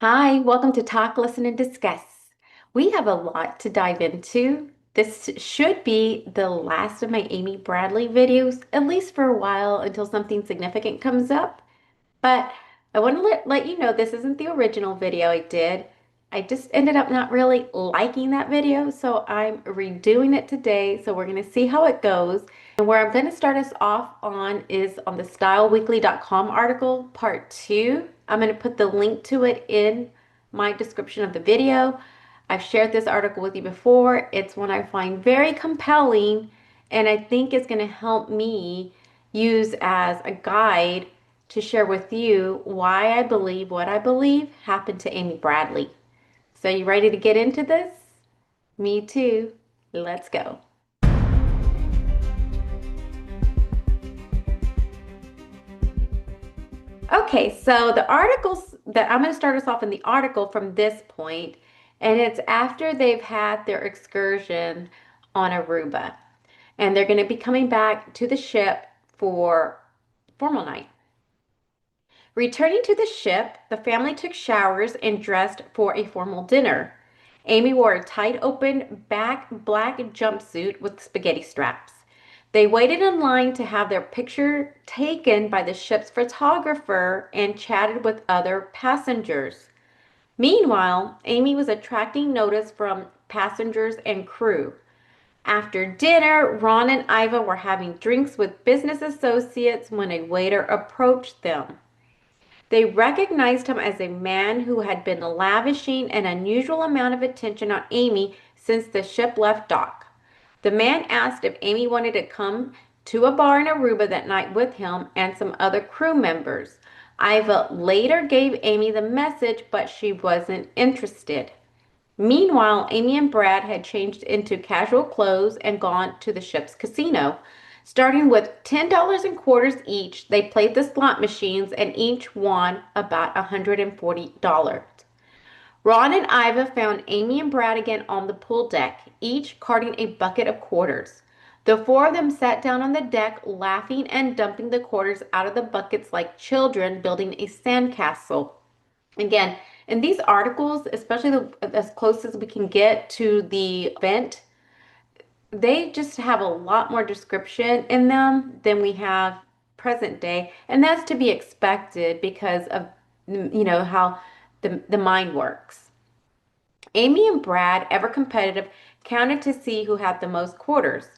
Hi, welcome to Talk, Listen, and Discuss. We have a lot to dive into. This should be the last of my Amy Bradley videos, at least for a while until something significant comes up. But I want to let you know this isn't the original video I did. I just ended up not really liking that video, so I'm redoing it today. So we're going to see how it goes. And where I'm going to start us off on is on the styleweekly.com article, part two. I'm going to put the link to it in my description of the video. I've shared this article with you before. It's one I find very compelling, and I think it's going to help me use as a guide to share with you why I believe what I believe happened to Amy Bradley. So, you ready to get into this? Me too. Let's go. Okay, so the articles that I'm going to start us off in the article from this point, and it's after they've had their excursion on Aruba, and they're going to be coming back to the ship for formal night. Returning to the ship, the family took showers and dressed for a formal dinner. Amy wore a tight open back black jumpsuit with spaghetti straps. They waited in line to have their picture taken by the ship's photographer and chatted with other passengers. Meanwhile, Amy was attracting notice from passengers and crew. After dinner, Ron and Iva were having drinks with business associates when a waiter approached them. They recognized him as a man who had been lavishing an unusual amount of attention on Amy since the ship left dock. The man asked if Amy wanted to come to a bar in Aruba that night with him and some other crew members. Iva later gave Amy the message, but she wasn't interested. Meanwhile, Amy and Brad had changed into casual clothes and gone to the ship's casino. Starting with $10 in quarters each, they played the slot machines and each won about $140. Ron and Iva found Amy and Brad again on the pool deck, each carting a bucket of quarters. The four of them sat down on the deck, laughing and dumping the quarters out of the buckets like children building a sandcastle. Again, in these articles, especially as close as we can get to the event, they just have a lot more description in them than we have present day, and that's to be expected because of how the mind works. Amy and Brad, ever competitive, counted to see who had the most quarters.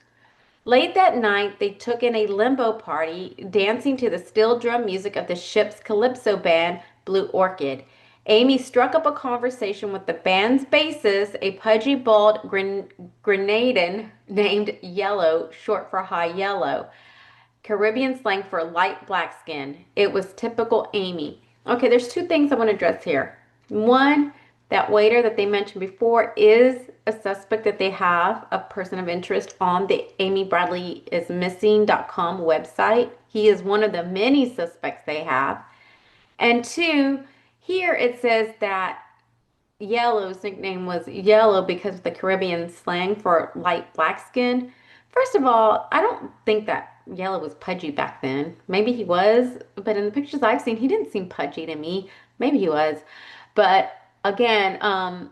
Late that night, they took in a limbo party, dancing to the steel drum music of the ship's calypso band, Blue Orchid. Amy struck up a conversation with the band's bassist, a pudgy, bald Grenadian named Yellow, short for High Yellow, Caribbean slang for light black skin. It was typical Amy. Okay, there's two things I want to address here. One, that waiter that they mentioned before is a suspect that they have, a person of interest on the amybradleyismissing.com website. He is one of the many suspects they have. And two, here it says that Yellow's nickname was Yellow because of the Caribbean slang for light black skin. First of all, I don't think that Yellow was pudgy back then. Maybe he was, but in the pictures I've seen, he didn't seem pudgy to me. Maybe he was. But again, I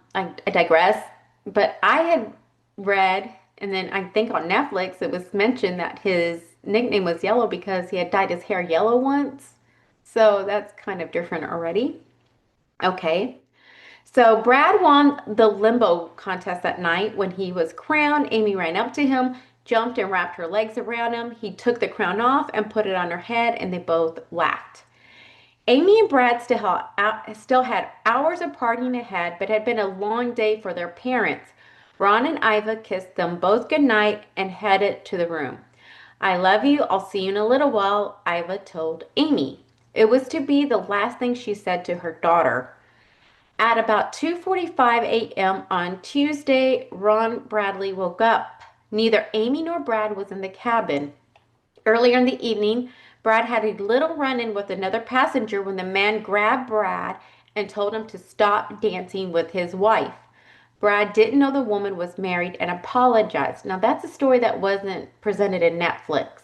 digress. But I had read, and then I think on Netflix it was mentioned that his nickname was Yellow because he had dyed his hair yellow once. So that's kind of different already. Okay. So Brad won the limbo contest that night. When he was crowned, Amy ran up to him, jumped and wrapped her legs around him. He took the crown off and put it on her head, and they both laughed. Amy and Brad still had hours of partying ahead, but had been a long day for their parents. Ron and Iva kissed them both goodnight and headed to the room. I love you. I'll see you in a little while, Iva told Amy. It was to be the last thing she said to her daughter. At about 2:45 a.m. on Tuesday, Ron Bradley woke up. Neither Amy nor Brad was in the cabin. Earlier in the evening, Brad had a little run-in with another passenger when the man grabbed Brad and told him to stop dancing with his wife. Brad didn't know the woman was married and apologized. Now, that's a story that wasn't presented in Netflix.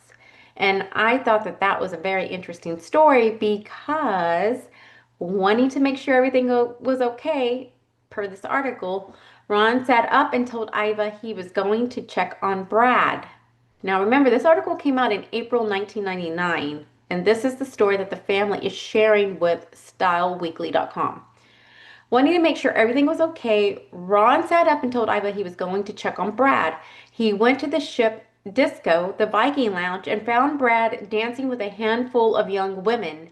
And I thought that that was a very interesting story because Wanting to make sure everything was okay, per this article, Ron sat up and told Iva he was going to check on Brad. Now remember, this article came out in April 1999, and this is the story that the family is sharing with StyleWeekly.com. Wanting to make sure everything was okay, Ron sat up and told Iva he was going to check on Brad. He went to the ship disco, the Viking Lounge, and found Brad dancing with a handful of young women.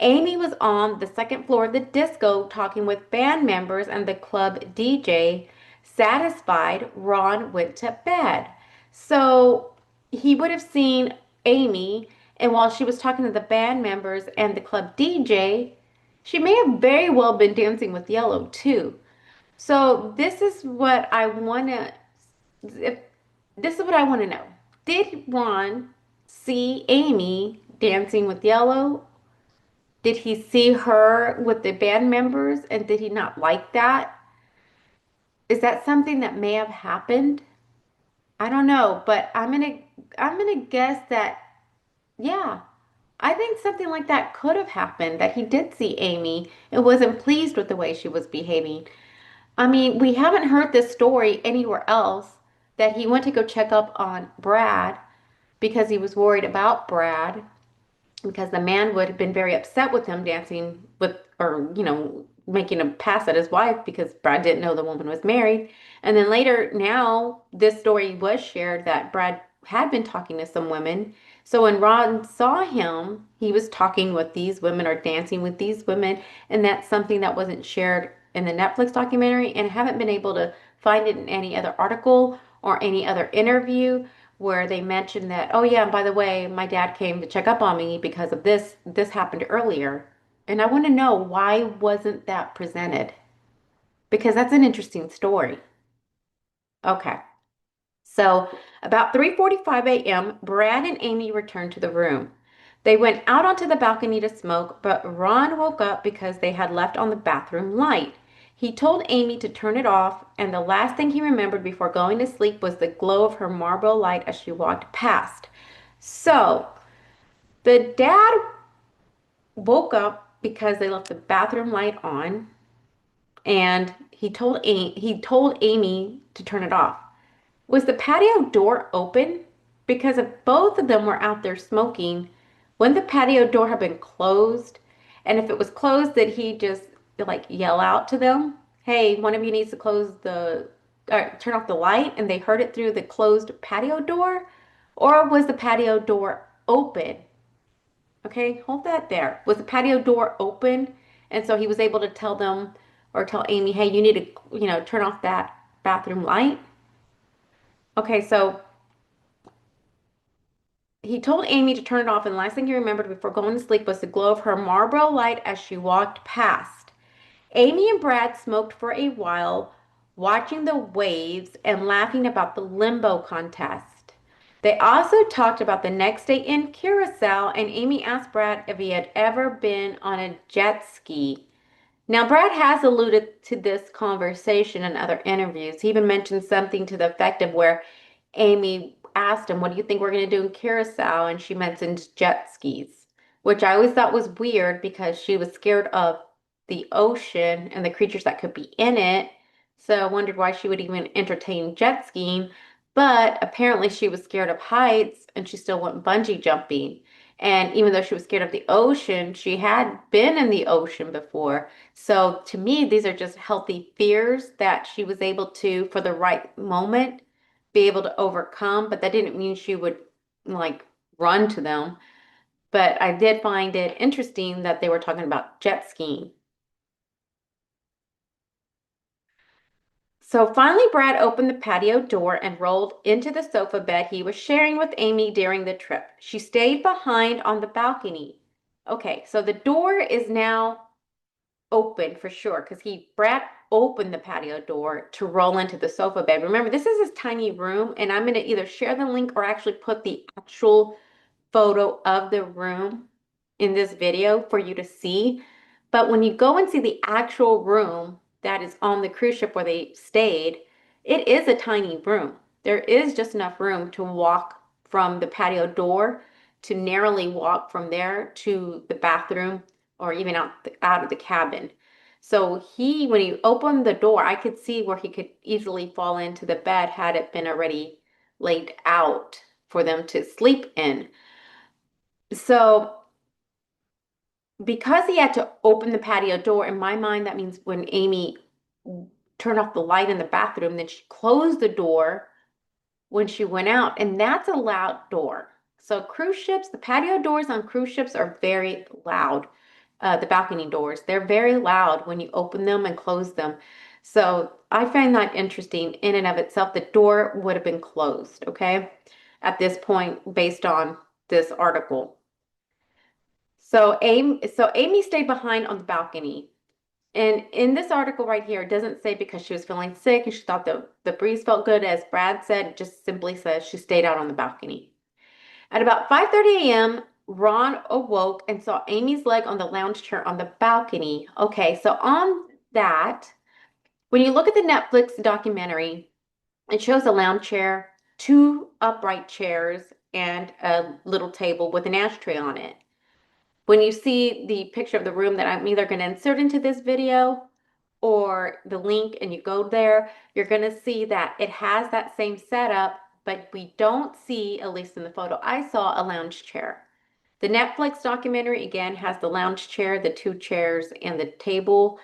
Amy was on the second floor of the disco talking with band members and the club DJ. Satisfied, Ron went to bed. So he would have seen Amy, and while she was talking to the band members and the club DJ, she may have very well been dancing with Yellow too. So this is what I want to if this is what I want to know. Did Ron see Amy dancing with Yellow? Did he see her with the band members and did he not like that? Is that something that may have happened? I don't know, but I'm gonna guess that yeah, I think something like that could have happened, that he did see Amy and wasn't pleased with the way she was behaving. I mean, we haven't heard this story anywhere else that he went to go check up on Brad because he was worried about Brad because the man would have been very upset with him dancing with, or, making a pass at his wife because Brad didn't know the woman was married. And then later, now this story was shared that Brad had been talking to some women. So when Ron saw him, he was talking with these women or dancing with these women. And that's something that wasn't shared in the Netflix documentary and haven't been able to find it in any other article or any other interview where they mentioned that, oh yeah, and by the way, my dad came to check up on me because of this happened earlier. And I want to know, why wasn't that presented? Because that's an interesting story. Okay. So, about 3:45 a.m., Brad and Amy returned to the room. They went out onto the balcony to smoke, but Ron woke up because they had left on the bathroom light. He told Amy to turn it off, and the last thing he remembered before going to sleep was the glow of her marble light as she walked past. So, the dad woke up because they left the bathroom light on, and he told Amy to turn it off. Was the patio door open? Because if both of them were out there smoking, wouldn't the patio door have been closed? And if it was closed, did he just like yell out to them, "Hey, one of you needs to turn off the light," and they heard it through the closed patio door? Or was the patio door open? Okay, hold that there. Was the patio door open? And so he was able to tell them or tell Amy, "Hey, you need to, turn off that bathroom light." Okay, so he told Amy to turn it off, and the last thing he remembered before going to sleep was the glow of her Marlboro light as she walked past. Amy and Brad smoked for a while, watching the waves and laughing about the limbo contest. They also talked about the next day in Curacao, and Amy asked Brad if he had ever been on a jet ski. Now, Brad has alluded to this conversation in other interviews. He even mentioned something to the effect of where Amy asked him, "What do you think we're going to do in Curacao?" And she mentioned jet skis, which I always thought was weird because she was scared of the ocean and the creatures that could be in it. So I wondered why she would even entertain jet skiing. But apparently she was scared of heights and she still went bungee jumping. And even though she was scared of the ocean, she had been in the ocean before. So to me, these are just healthy fears that she was able to, for the right moment, be able to overcome. But that didn't mean she would like run to them. But I did find it interesting that they were talking about jet skiing. So finally, Brad opened the patio door and rolled into the sofa bed he was sharing with Amy during the trip. She stayed behind on the balcony. Okay, so the door is now open for sure because Brad opened the patio door to roll into the sofa bed. Remember, this is his tiny room, and I'm going to either share the link or actually put the actual photo of the room in this video for you to see. But when you go and see the actual room that is on the cruise ship where they stayed, it is a tiny room. There is just enough room to walk from the patio door, to narrowly walk from there to the bathroom or even out of the cabin. So when he opened the door, I could see where he could easily fall into the bed had it been already laid out for them to sleep in. So because he had to open the patio door, in my mind, that means when Amy turned off the light in the bathroom, then she closed the door when she went out, and that's a loud door. So cruise ships, the patio doors on cruise ships are very loud. The balcony doors, they're very loud when you open them and close them. So I find that interesting in and of itself. The door would have been closed, okay, at this point, based on this article. So Amy stayed behind on the balcony. And in this article right here, it doesn't say because she was feeling sick and she thought the breeze felt good, as Brad said. It just simply says she stayed out on the balcony. At about 5:30 a.m., Ron awoke and saw Amy's leg on the lounge chair on the balcony. Okay, so on that, when you look at the Netflix documentary, it shows a lounge chair, two upright chairs, and a little table with an ashtray on it. When you see the picture of the room that I'm either going to insert into this video or the link and you go there, you're going to see that it has that same setup, but we don't see, at least in the photo I saw, a lounge chair. The Netflix documentary, again, has the lounge chair, the two chairs, and the table.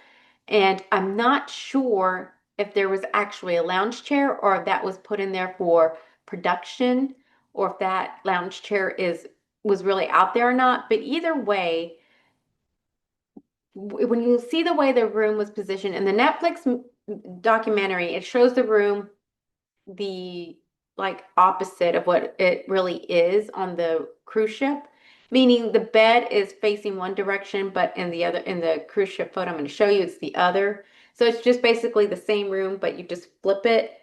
And I'm not sure if there was actually a lounge chair or if that was put in there for production, or if that lounge chair was really out there or not. But either way, when you see the way the room was positioned in the Netflix documentary, it shows the room the like opposite of what it really is on the cruise ship, meaning the bed is facing one direction, but in the cruise ship photo I'm going to show you, it's the other. So it's just basically the same room, but you just flip it.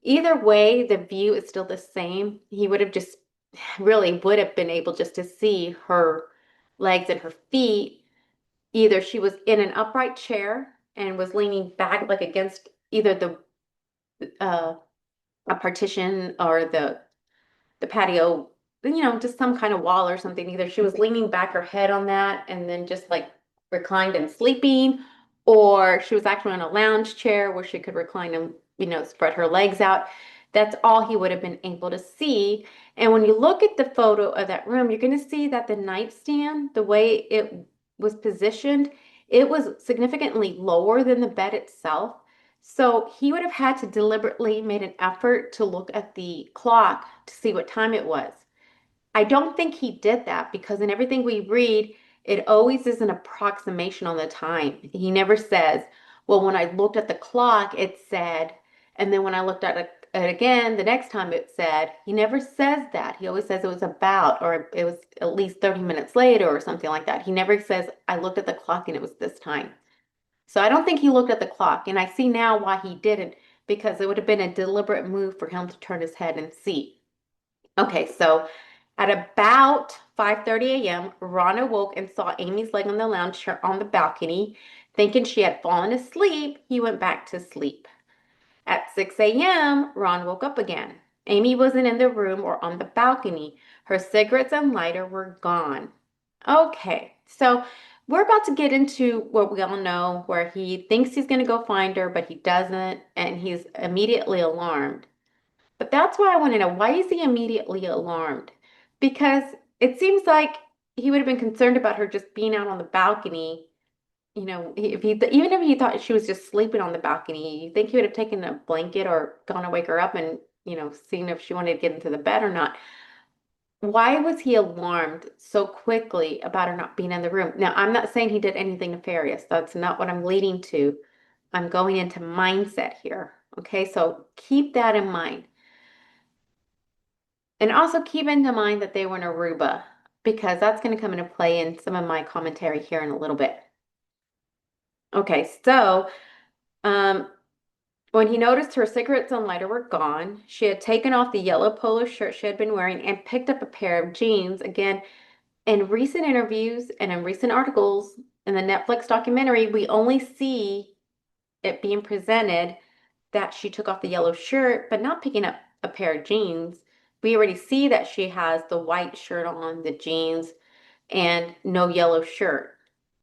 Either way, the view is still the same. He would have just really would have been able just to see her legs and her feet. Either she was in an upright chair and was leaning back like against either the uh, a partition or the patio, just some kind of wall or something. Either she was leaning back her head on that and then just like reclined and sleeping, or she was actually on a lounge chair where she could recline and, spread her legs out. That's all he would have been able to see. And when you look at the photo of that room, you're going to see that the nightstand, the way it was positioned, it was significantly lower than the bed itself. So he would have had to deliberately made an effort to look at the clock to see what time it was. I don't think he did that because in everything we read, it always is an approximation on the time. He never says, well, when I looked at the clock, it said, and then when I looked at it again, the next time it said, he never says that. He always says it was about, or it was at least 30 minutes later or something like that. He never says, I looked at the clock and it was this time. So I don't think he looked at the clock, and I see now why he didn't, because it would have been a deliberate move for him to turn his head and see. Okay, so at about 5:30 a.m., Ron awoke and saw Amy's leg on the lounge chair on the balcony. Thinking she had fallen asleep, he went back to sleep. At 6 a.m., Ron woke up again. Amy wasn't in the room or on the balcony. Her cigarettes and lighter were gone. Okay, so we're about to get into what we all know, where he thinks he's going to go find her, but he doesn't, and he's immediately alarmed. But that's why I want to know, why is he immediately alarmed? Because it seems like he would have been concerned about her just being out on the balcony. Even if he thought she was just sleeping on the balcony, you think he would have taken a blanket or gone to wake her up and, seen if she wanted to get into the bed or not. Why was he alarmed so quickly about her not being in the room? Now, I'm not saying he did anything nefarious. That's not what I'm leading to. I'm going into mindset here. Okay, so keep that in mind. And also keep into mind that they were in Aruba, because that's going to come into play in some of my commentary here in a little bit. Okay, so um, when he noticed her cigarettes and lighter were gone, she had taken off the yellow polo shirt she had been wearing and picked up a pair of jeans. Again, in recent interviews and in recent articles in the Netflix documentary, we only see it being presented that she took off the yellow shirt, but not picking up a pair of jeans. We already see that she has the white shirt on, the jeans, and no yellow shirt.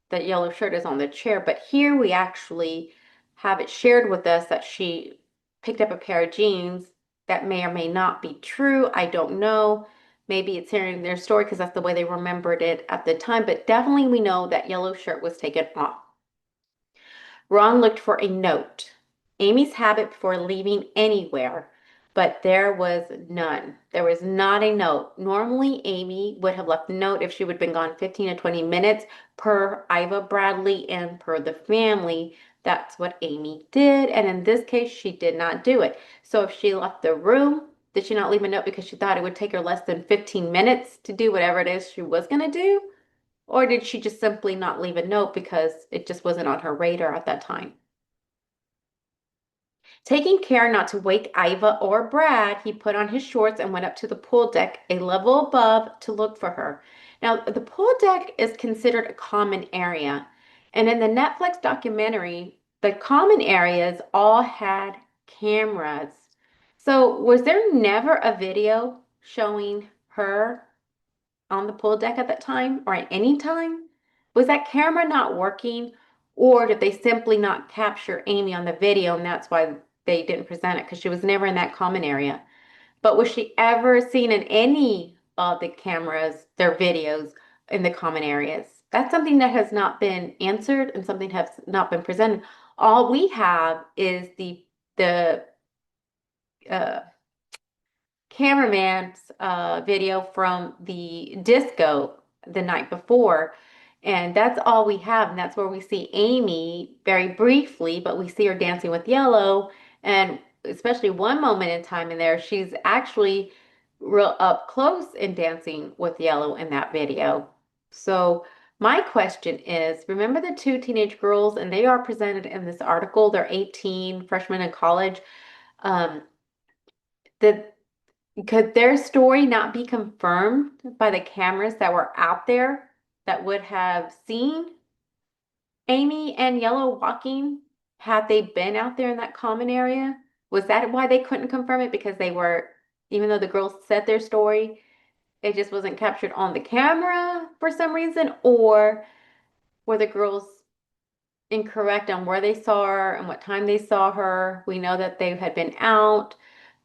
the yellow shirt is on the chair, but here we actually have it shared with us that she picked up a pair of jeans that may or may not be true. I don't know. Maybe it's hearing their story because that's the way they remembered it at the time, but definitely we know that yellow shirt was taken off. Ron looked for a note, Amy's habit before leaving anywhere, but there was none. There was not a note. Normally, Amy would have left a note if she would have been gone 15 to 20 minutes per Iva Bradley and per the family. That's what Amy did. And in this case, she did not do it. So if she left the room, did she not leave a note because she thought it would take her less than 15 minutes to do whatever it is she was going to do? Or did she just simply not leave a note because it just wasn't on her radar at that time? Taking care not to wake Iva or Brad, he put on his shorts and went up to the pool deck a level above to look for her. Now, the pool deck is considered a common area. And in the Netflix documentary, the common areas all had cameras. So, was there never a video showing her on the pool deck at that time or at any time? Was that camera not working, or did they simply not capture Amy on the video and that's why they didn't present it because she was never in that common area? But was she ever seen in any of the cameras, their videos in the common areas? That's something that has not been answered and something has not been presented. All we have is the uh, cameraman's video from the disco the night before. And that's all we have. And that's where we see Amy very briefly, but we see her dancing with yellow. And especially one moment in time in there, she's actually real up close in dancing with yellow in that video. So my question is, remember the two teenage girls, and they are presented in this article. They're 18, freshmen in college. Um, the could their story not be confirmed by the cameras that were out there that would have seen Amy and Yellow walking had they been out there in that common area? Was that why they couldn't confirm it? Because they were, even though the girls said their story, it just wasn't captured on the camera for some reason? Or were the girls incorrect on where they saw her and what time they saw her? We know that they had been out.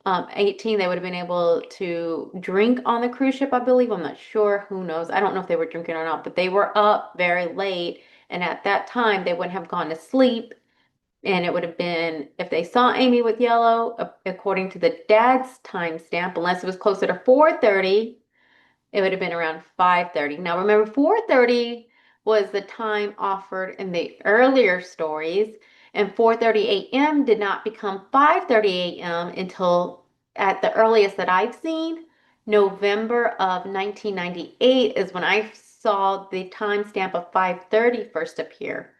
18, they would have been able to drink on the cruise ship, I believe. I'm not sure. Who knows? I don't know if they were drinking or not, but they were up very late. And at that time, they wouldn't have gone to sleep. And it would have been, if they saw Amy with yellow, according to the dad's timestamp, unless it was closer to 4:30, it would have been around 5:30. Now remember, 4:30 was the time offered in the earlier stories, and 4:30 a.m. did not become 5:30 a.m. until, at the earliest that I've seen, November of 1998 is when I saw the timestamp of 5:30 first appear.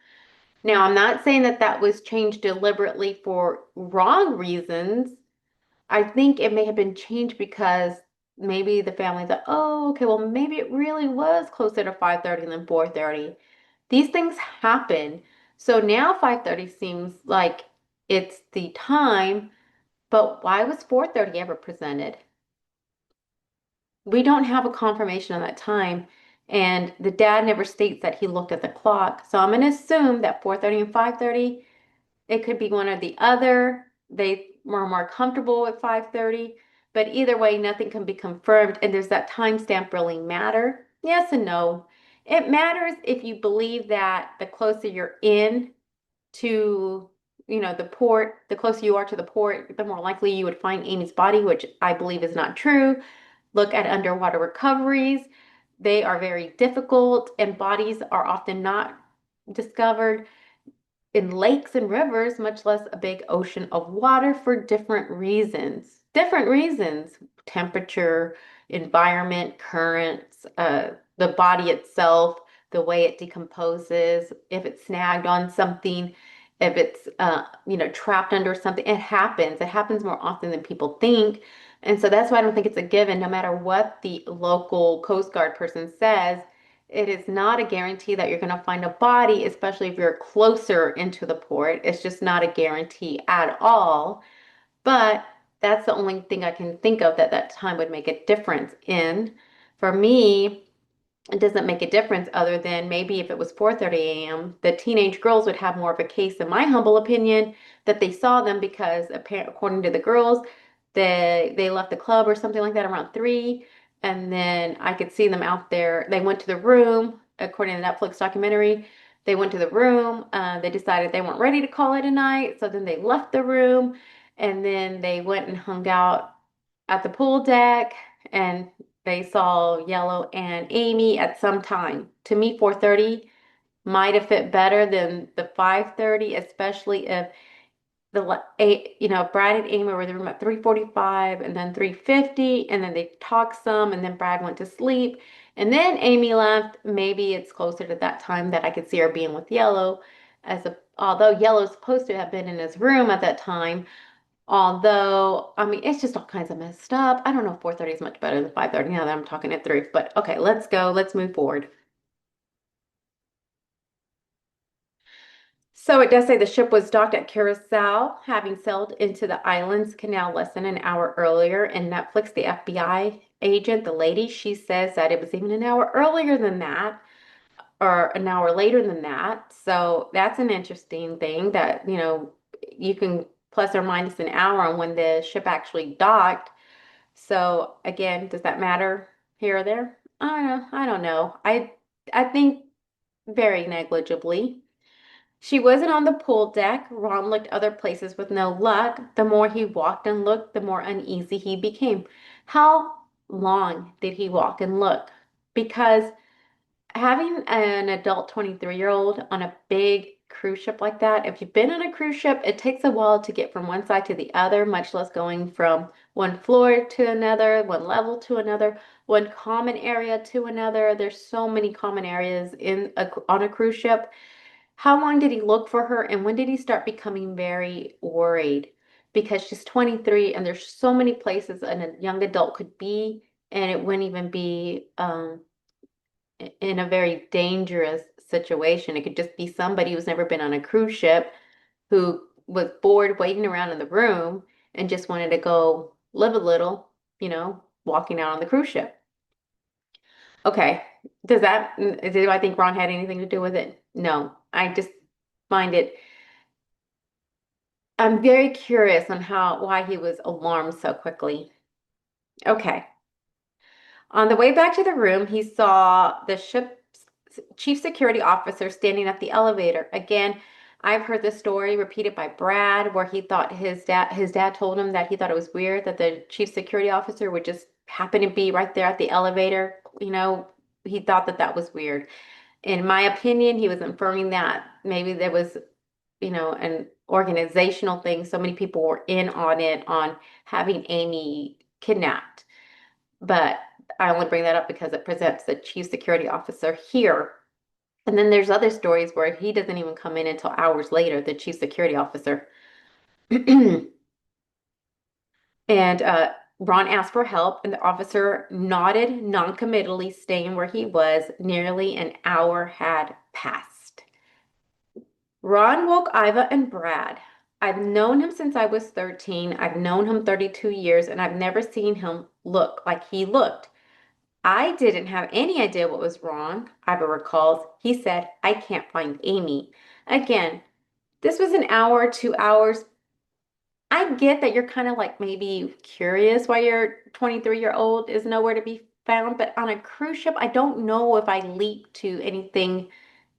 Now, I'm not saying that that was changed deliberately for wrong reasons. I think it may have been changed because maybe the family thought, oh, okay, well, maybe it really was closer to 5:30 than 4:30. These things happen. So now 5:30 seems like it's the time, but why was 4:30 ever presented? We don't have a confirmation on that time. And the dad never states that he looked at the clock. So I'm going to assume that 4:30 and 5:30, it could be one or the other. They were more comfortable with 5:30, but either way, nothing can be confirmed. And does that timestamp really matter? Yes and no. It matters if you believe that the closer you're in to, the port, the closer you are to the port, the more likely you would find Amy's body, which I believe is not true. Look at underwater recoveries. They are very difficult, and bodies are often not discovered in lakes and rivers, much less a big ocean of water, for different reasons. Different reasons: temperature, environment, currents, the body itself, the way it decomposes, if it's snagged on something, if it's trapped under something. It happens. It happens more often than people think. And so that's why I don't think it's a given, no matter what the local Coast Guard person says. It is not a guarantee that you're going to find a body, especially if you're closer into the port. It's just not a guarantee at all. But that's the only thing I can think of that time would make a difference in. For me, it doesn't make a difference other than maybe if it was 4:30 a.m., the teenage girls would have more of a case, in my humble opinion, that they saw them because according to the girls, they left the club or something like that around 3, and then I could see them out there. They went to the room, according to the Netflix documentary. They went to the room. They decided they weren't ready to call it a night, so then they left the room, and then they went and hung out at the pool deck, and they saw Yellow and Amy at some time. To me, 4:30 might have fit better than the 5:30, especially if Brad and Amy were in the room at 3:45 and then 3:50, and then they talked some, and then Brad went to sleep, and then Amy left. Maybe it's closer to that time that I could see her being with Yellow, although Yellow's supposed to have been in his room at that time. Although, I mean, it's just all kinds of messed up. I don't know if 4:30 is much better than 5:30 now that I'm talking at 3. But okay, let's go. Let's move forward. So it does say the ship was docked at Curaçao, having sailed into the island's canal less than an hour earlier. And Netflix, the FBI agent, the lady, she says that it was even an hour earlier than that, or an hour later than that. So that's an interesting thing that, you can plus or minus an hour on when the ship actually docked. So again, does that matter here or there? I don't know. I don't know. I think very negligibly. She wasn't on the pool deck. Ron looked other places with no luck. The more he walked and looked, the more uneasy he became. How long did he walk and look? Because having an adult 23-year-old on a big cruise ship like that, if you've been on a cruise ship, it takes a while to get from one side to the other, much less going from one floor to another, one level to another, one common area to another. There's so many common areas on a cruise ship. How long did he look for her, and when did he start becoming very worried? Because she's 23 and there's so many places a young adult could be, and it wouldn't even be in a very dangerous situation. It could just be somebody who's never been on a cruise ship who was bored waiting around in the room and just wanted to go live a little, walking out on the cruise ship. Okay. Do I think Ron had anything to do with it? No. I just find I'm very curious on why he was alarmed so quickly. Okay. On the way back to the room, he saw the ship's chief security officer standing at the elevator. Again, I've heard this story repeated by Brad, where he thought his dad told him that he thought it was weird that the chief security officer would just happen to be right there at the elevator. He thought that that was weird. In my opinion, he was inferring that maybe there was, an organizational thing. So many people were in on it, on having Amy kidnapped. But I only bring that up because it presents the chief security officer here. And then there's other stories where he doesn't even come in until hours later, the chief security officer. And Ron asked for help, and the officer nodded noncommittally, staying where he was. Nearly an hour had passed. Ron woke Iva and Brad. I've known him since I was 13. I've known him 32 years, and I've never seen him look like he looked. I didn't have any idea what was wrong, Iva recalls. He said, I can't find Amy. Again, this was an hour, 2 hours. I get that you're kind of like maybe curious why your 23-year-old is nowhere to be found, but on a cruise ship, I don't know if I leap to anything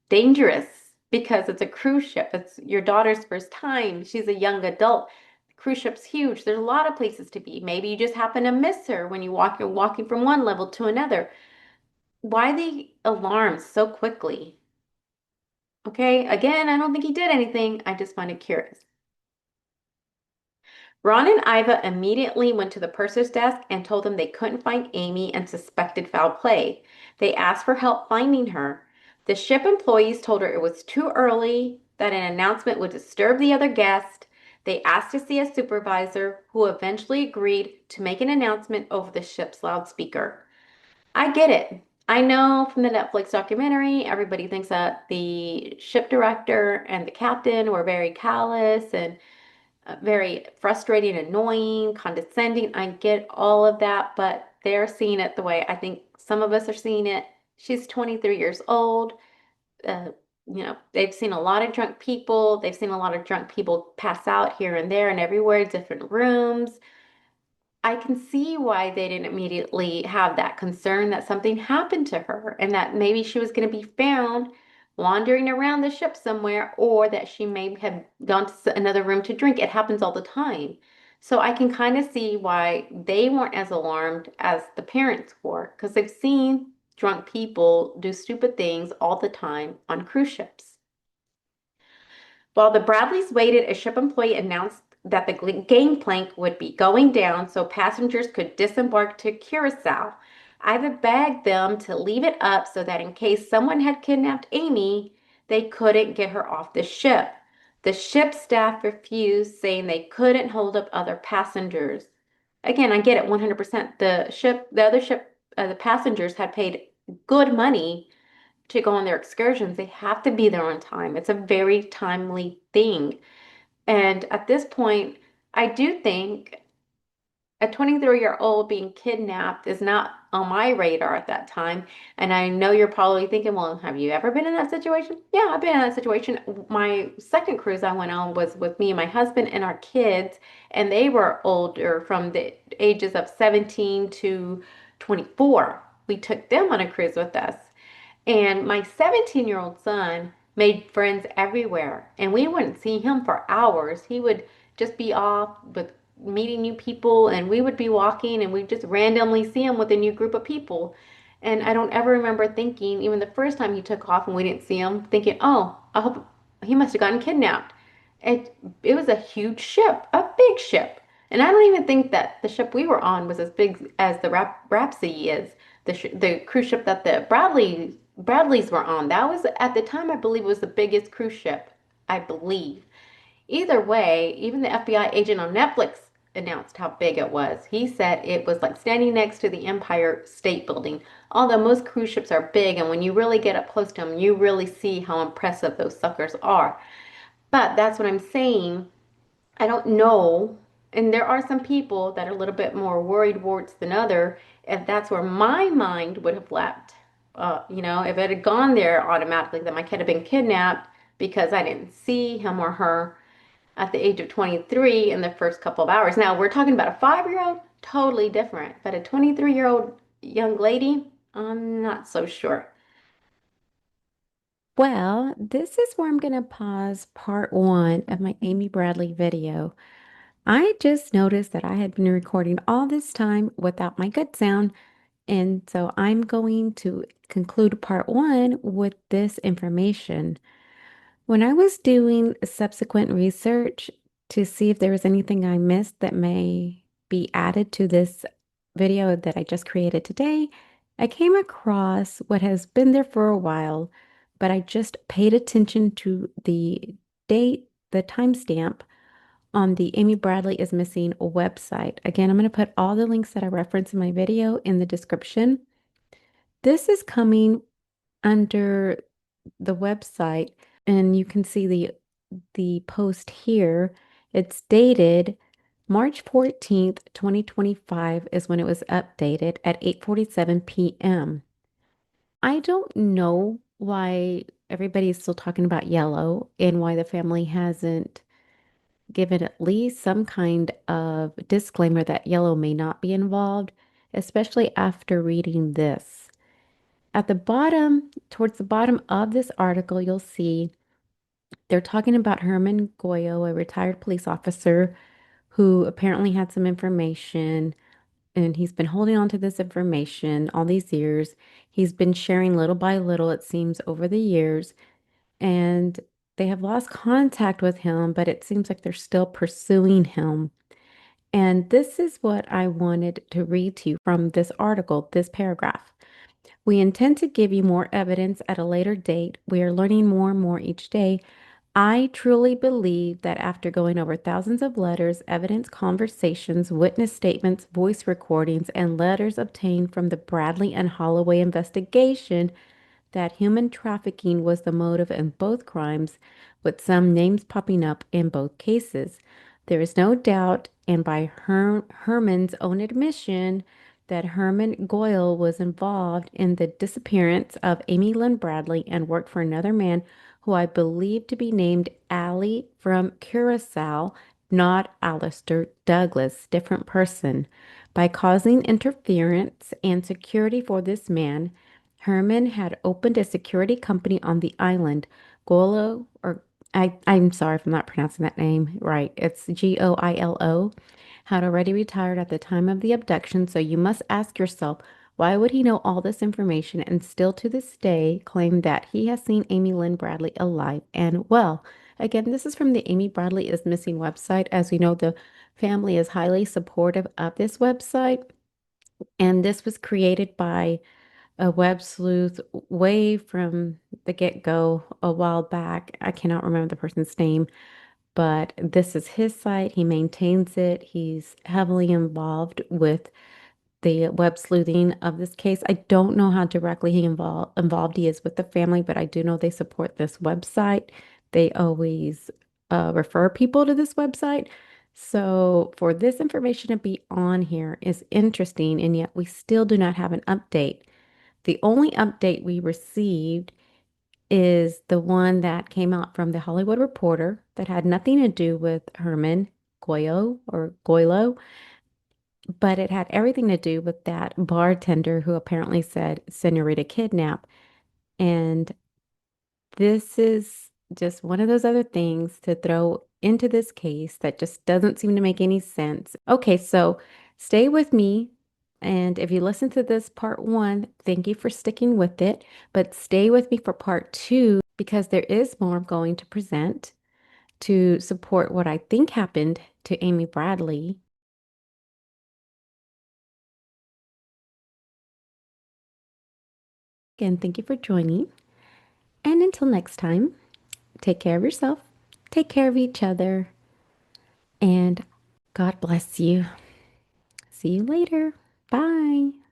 dangerous because it's a cruise ship. It's your daughter's first time. She's a young adult. The cruise ship's huge. There's a lot of places to be. Maybe you just happen to miss her when you're walking from one level to another. Why the alarm so quickly? Okay, again, I don't think he did anything. I just find it curious. Ron and Iva immediately went to the purser's desk and told them they couldn't find Amy and suspected foul play. They asked for help finding her. The ship employees told her it was too early, that an announcement would disturb the other guests. They asked to see a supervisor, who eventually agreed to make an announcement over the ship's loudspeaker. I get it. I know from the Netflix documentary, everybody thinks that the ship director and the captain were very callous and very frustrating, annoying, condescending. I get all of that, but they're seeing it the way I think some of us are seeing it. She's 23 years old. uh, they've seen a lot of drunk people. They've seen a lot of drunk people pass out here and there and everywhere, different rooms. I can see why they didn't immediately have that concern that something happened to her and that maybe she was going to be found wandering around the ship somewhere or that she may have gone to another room to drink. It happens all the time. So I can kind of see why they weren't as alarmed as the parents were because they've seen drunk people do stupid things all the time on cruise ships. While the Bradleys waited, a ship employee announced that the gangplank would be going down so passengers could disembark to Curaçao. I've begged them to leave it up so that in case someone had kidnapped Amy, they couldn't get her off the ship. The ship staff refused, saying they couldn't hold up other passengers. Again, I get it 100%. The other ship, the passengers had paid good money to go on their excursions. They have to be there on time. It's a very timely thing. And at this point, I do think a 23-year-old being kidnapped is not on my radar at that time. And I know you're probably thinking, well, have you ever been in that situation? Yeah, I've been in that situation. My second cruise I went on was with me and my husband and our kids, and they were older from the ages of 17 to 24. We took them on a cruise with us. And my 17-year-old son made friends everywhere, and we wouldn't see him for hours. He would just be off with meeting new people, and we would be walking, and we'd just randomly see him with a new group of people. And I don't ever remember thinking, even the first time he took off and we didn't see him, thinking, oh, I hope he must have gotten kidnapped. It was a huge ship, a big ship. And I don't even think that the ship we were on was as big as the Rhapsody is, the cruise ship that the Bradleys were on. That was at the time, I believe, was the biggest cruise ship, I believe. Either way, even the FBI agent on Netflix announced how big it was. He said it was like standing next to the Empire State Building. Although most cruise ships are big, and when you really get up close to them, you really see how impressive those suckers are. But that's what I'm saying. I don't know. And there are some people that are a little bit more worried warts than other. If that's where my mind would have leapt, if it had gone there automatically, that my kid had been kidnapped because I didn't see him or her at the age of 23 in the first couple of hours. Now we're talking about a 5-year-old, totally different. But a 23-year-old young lady, I'm not so sure. Well, this is where I'm going to pause part one of my Amy Bradley video. I just noticed that I had been recording all this time without my good sound, and so I'm going to conclude part one with this information. When I was doing subsequent research to see if there was anything I missed that may be added to this video that I just created today, I came across what has been there for a while, but I just paid attention to the date, the timestamp on the Amy Bradley is Missing website. Again, I'm going to put all the links that I reference in my video in the description. This is coming under the website, and you can see the post here. It's dated March 14th, 2025 is when it was updated at 8:47 p.m. I don't know why everybody is still talking about yellow and why the family hasn't given at least some kind of disclaimer that yellow may not be involved, especially after reading this. At the bottom, towards the bottom of this article, you'll see they're talking about Herman Goyo, a retired police officer who apparently had some information, and he's been holding on to this information all these years. He's been sharing little by little, it seems, over the years, and they have lost contact with him, but it seems like they're still pursuing him. And this is what I wanted to read to you from this article, this paragraph. We intend to give you more evidence at a later date. We are learning more and more each day. I truly believe that after going over thousands of letters, evidence, conversations, witness statements, voice recordings, and letters obtained from the Bradley and Holloway investigation, that human trafficking was the motive in both crimes, with some names popping up in both cases. There is no doubt, and by Herman's own admission, that Herman Goyo was involved in the disappearance of Amy Lynn Bradley and worked for another man who I believe to be named Ali from Curaçao, not Alistair Douglas, different person. By causing interference and security for this man, Herman had opened a security company on the island. Golo, or I'm sorry if I'm not pronouncing that name right. It's Goilo, had already retired at the time of the abduction, so you must ask yourself, why would he know all this information and still to this day claim that he has seen Amy Lynn Bradley alive and well? Again, this is from the Amy Bradley is Missing website. As we know, the family is highly supportive of this website, and this was created by a web sleuth way from the get-go a while back. I cannot remember the person's name, but this is his site. He maintains it. He's heavily involved with the web sleuthing of this case. I don't know how directly involved he is with the family, but I do know they support this website. They always refer people to this website. So for this information to be on here is interesting, and yet we still do not have an update. The only update we received is the one that came out from the Hollywood Reporter that had nothing to do with Herman Goyo or Goylo, but it had everything to do with that bartender who apparently said Senorita Kidnap. And this is just one of those other things to throw into this case that just doesn't seem to make any sense. Okay, so stay with me. And if you listen to this part one, thank you for sticking with it. But stay with me for part two because there is more I'm going to present to support what I think happened to Amy Bradley. Again, thank you for joining. And until next time, take care of yourself, take care of each other, and God bless you. See you later. Bye.